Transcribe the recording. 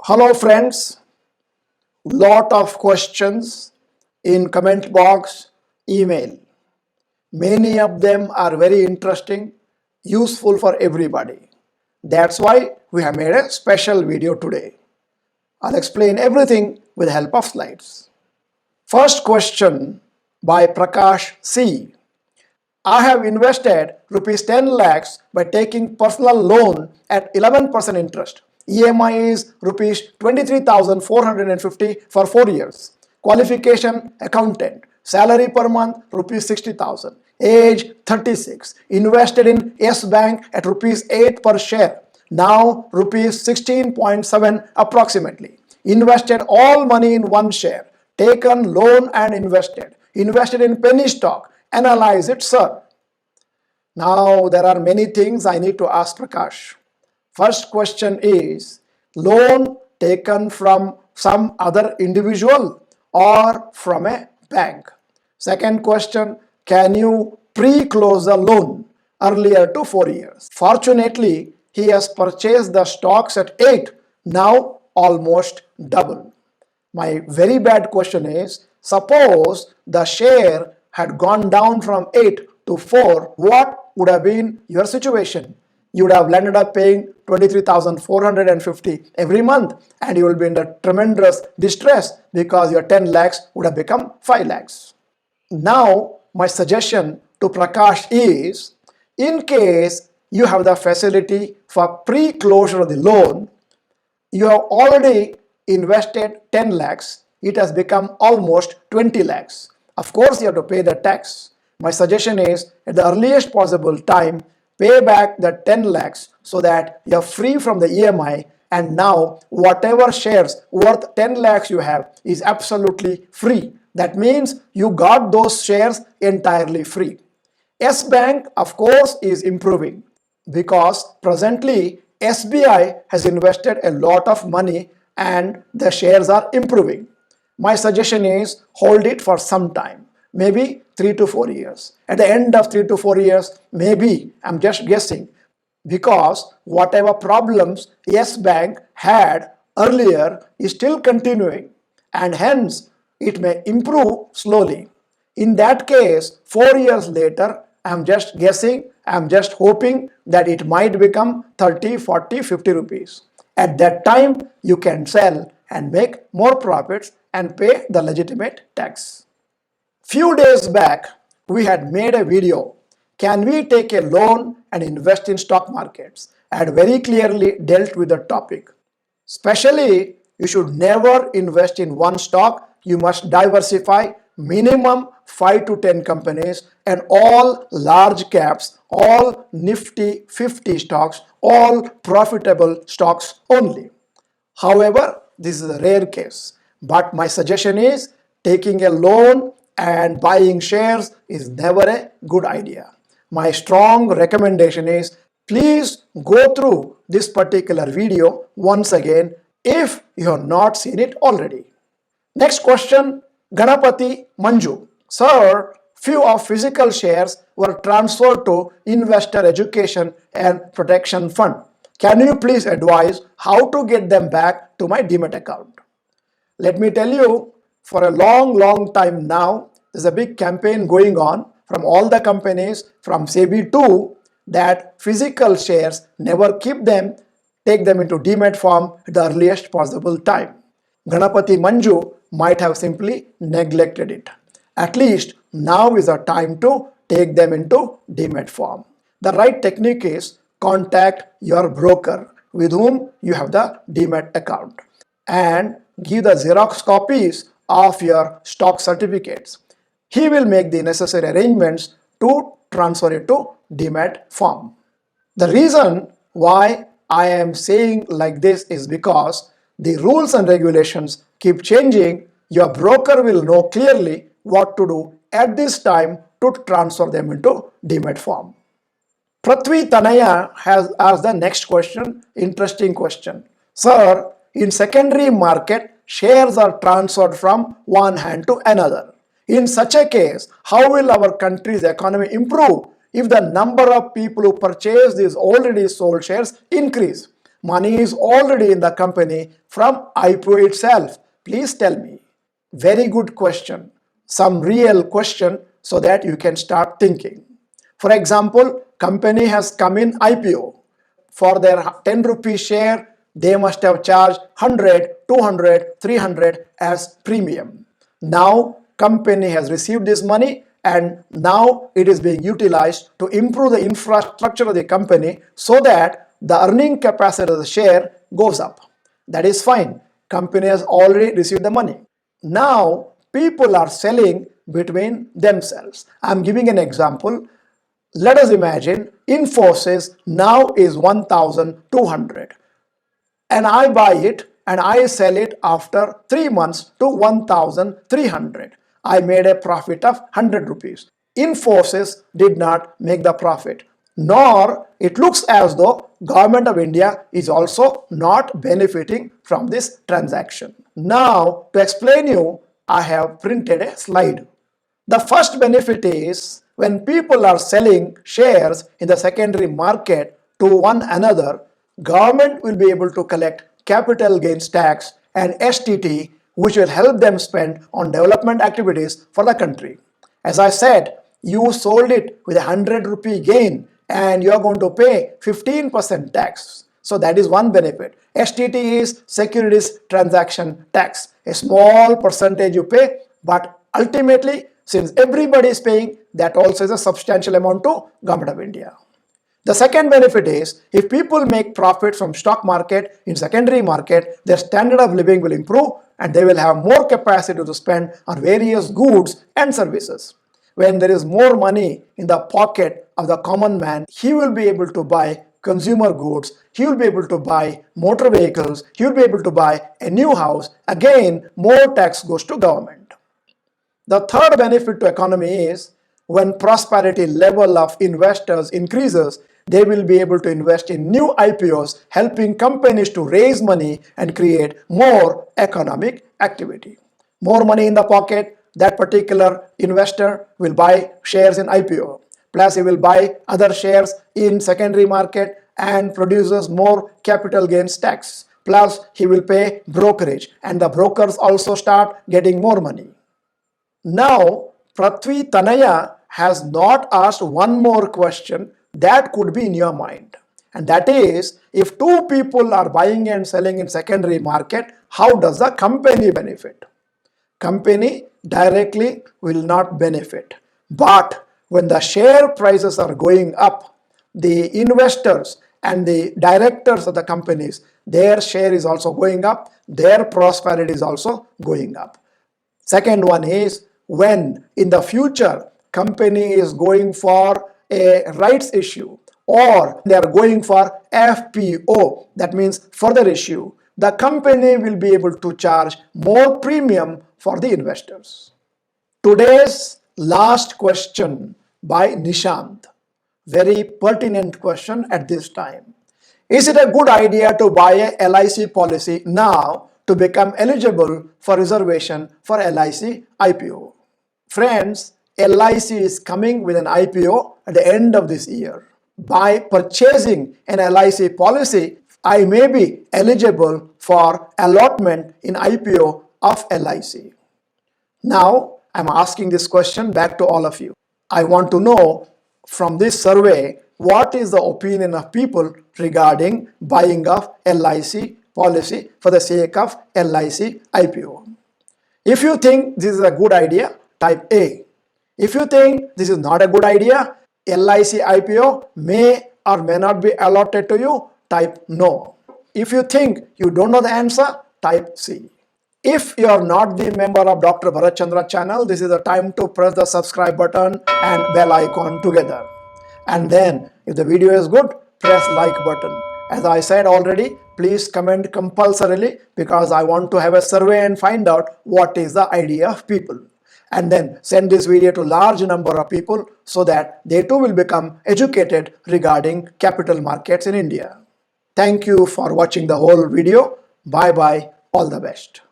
Hello friends, lot of questions in comment box, email. Many of them are very interesting, useful for everybody. That's why we have made a special video today. I'll explain everything with the help of slides. First question by Prakash C. I have invested rupees 10 lakhs by taking personal loan at 11% interest. EMI is rupees 23,450 for 4 years. Qualification accountant. Salary per month rupees 60,000. Age 36. Invested in Yes Bank at rupees 8 per share. Now rupees 16.7 approximately. Invested all money in one share. Taken loan and invested. Invested in penny stock. Analyze it, sir. Now, there are many things I need to ask Prakash. First question is, loan taken from some other individual or from a bank? Second question, can you pre-close the loan earlier to 4 years? Fortunately, he has purchased the stocks at 8, now almost double. My very bad question is, suppose the share had gone down from 8 to 4, what would have been your situation? You would have landed up paying 23,450 every month and you will be in the tremendous distress because your 10 lakhs would have become 5 lakhs. Now, my suggestion to Prakash is, in case you have the facility for pre-closure of the loan, you have already invested 10 lakhs, it has become almost 20 lakhs. Of course, you have to pay the tax. My suggestion is, at the earliest possible time, pay back the 10 lakhs so that you are free from the EMI, and now whatever shares worth 10 lakhs you have is absolutely free. That means you got those shares entirely free. Yes Bank, of course, is improving because presently SBI has invested a lot of money and the shares are improving. My suggestion is hold it for some time, maybe 3 to 4 years. At the end of 3 to 4 years, maybe, I'm just guessing, because whatever problems Yes Bank had earlier is still continuing and hence it may improve slowly. In that case, 4 years later, I'm just guessing, I'm just hoping that it might become 30, 40, 50 rupees. At that time, you can sell and make more profits and pay the legitimate tax. Few days back, we had made a video, can we take a loan and invest in stock markets? I had very clearly dealt with the topic. Especially, you should never invest in one stock. You must diversify minimum 5 to 10 companies and all large caps, all Nifty 50 stocks, all profitable stocks only. However, this is a rare case. But my suggestion is taking a loan and buying shares is never a good idea. My strong recommendation is please go through this particular video once again if you have not seen it already. Next question, Ganapati Manju. Sir, few of physical shares were transferred to Investor Education and Protection Fund. Can you please advise how to get them back to my Demat account? Let me tell you, for a long time now, there's a big campaign going on from all the companies, from SEBI too, that physical shares, never keep them, take them into Demat form at the earliest possible time. Ganapati Manju might have simply neglected it. At least now is the time to take them into Demat form. The right technique is contact your broker with whom you have the Demat account and give the Xerox copies of your stock certificates. He will make the necessary arrangements to transfer it to Demat form. The reason why I am saying like this is because the rules and regulations keep changing. Your broker will know clearly what to do at this time to transfer them into Demat form. Prithvi Tanaya has asked the next question, interesting question. Sir, in secondary market, shares are transferred from one hand to another. In such a case, how will our country's economy improve if the number of people who purchase these already sold shares increase? Money is already in the company from IPO itself. Please tell me. Very good question. Some real question so that you can start thinking. For example, company has come in IPO. For their 10 rupee share, they must have charged 100, 200, 300 as premium. Now, company has received this money and now it is being utilized to improve the infrastructure of the company so that the earning capacity of the share goes up. That is fine. Company has already received the money. Now, people are selling between themselves. I'm giving an example. Let us imagine Infosys now is 1,200 and I buy it and I sell it after 3 months to 1,300. I made a profit of 100 rupees. Infosys did not make the profit, nor it looks as though Government of India is also not benefiting from this transaction. Now, to explain you, I have printed a slide. The first benefit is when people are selling shares in the secondary market to one another, government will be able to collect capital gains tax and STT, which will help them spend on development activities for the country. As I said, you sold it with a 100 rupee gain and you are going to pay 15% tax. So that is one benefit. STT is securities transaction tax. A small percentage you pay, but ultimately, since everybody is paying, that also is a substantial amount to Government of India. The second benefit is if people make profit from stock market in secondary market, their standard of living will improve and they will have more capacity to spend on various goods and services. When there is more money in the pocket of the common man, he will be able to buy consumer goods, he will be able to buy motor vehicles, he will be able to buy a new house. Again, more tax goes to government. The third benefit to economy is when prosperity level of investors increases, they will be able to invest in new IPOs, helping companies to raise money and create more economic activity. More money in the pocket, that particular investor will buy shares in IPO. Plus, he will buy other shares in secondary market and produces more capital gains tax. Plus, he will pay brokerage and the brokers also start getting more money. Now, Prithvi Tanaya has not asked one more question that could be in your mind. And that is, if two people are buying and selling in secondary market, how does the company benefit? Company directly will not benefit. But when the share prices are going up, the investors and the directors of the companies, their share is also going up, their prosperity is also going up. Second one is when in the future company is going for a rights issue or they are going for FPO, that means further issue, the company will be able to charge more premium for the investors. Today's last question by Nishant. Very pertinent question at this time. Is it a good idea to buy a LIC policy now to become eligible for reservation for LIC IPO? Friends, LIC is coming with an IPO at the end of this year. By purchasing an LIC policy, I may be eligible for allotment in IPO of LIC. Now, I'm asking this question back to all of you. I want to know from this survey, what is the opinion of people regarding buying of LIC policy for the sake of LIC IPO? If you think this is a good idea, type A. If you think this is not a good idea, LIC IPO may or may not be allotted to you, type no. If you think you don't know the answer, type C. If you are not the member of Dr. Bharat Chandra channel, this is the time to press the subscribe button and bell icon together. And then if the video is good, press like button. As I said already, please comment compulsorily because I want to have a survey and find out what is the idea of people. And then send this video to large number of people so that they too will become educated regarding capital markets in India. Thank you for watching the whole video. Bye bye. All the best.